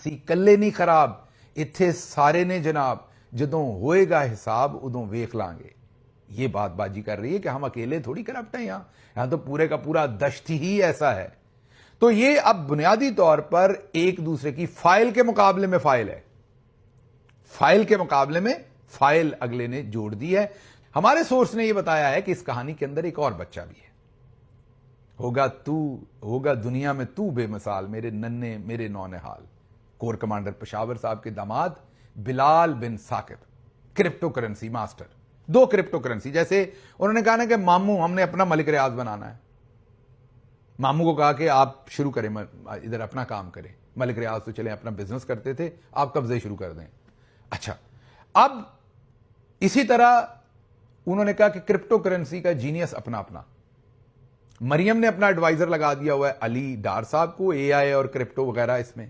ਅਸੀਂ ਇਕੱਲੇ ਨਹੀਂ ਖਰਾਬ, ਇੱਥੇ ਸਾਰੇ ਨੇ जनाब, ਜਦੋਂ ਹੋਏਗਾ हिसाब उदों वेख लांगे। ये बात बाजी कर रही है कि हम अकेले थोड़ी करप्ट हैं, यहां तो पूरे का पूरा दश्त ही ऐसा है। तो ये अब बुनियादी तौर पर एक दूसरे की फाइल के मुकाबले में फाइल है, फाइल के मुकाबले में फाइल अगले ने जोड़ दी है। हमारे सोर्स ने यह बताया है कि इस कहानी के अंदर एक और बच्चा भी है। होगा दुनिया में तू बेमिसाल, मेरे नन्हे मेरे नौनिहाल। कोर कमांडर पेशावर साहब के दामाद Bilal bin Saqib, crypto currency master. 2 crypto currency, जैसे उन्होंने कहा ना कि मामू हमने अपना मलिक रियाज बनाना है, मामू को कहा कि आप शुरू करें, इधर अपना काम करें। मलिक रियाज तो चले अपना बिजनेस करते थे, आप कब्जे शुरू कर दें। अच्छा, अब इसी तरह उन्होंने कहा कि क्रिप्टो करेंसी का जीनियस अपना अपना। मरियम ने अपना एडवाइजर लगा दिया हुआ है अली डार साहब को, एआई और क्रिप्टो वगैरह इसमें।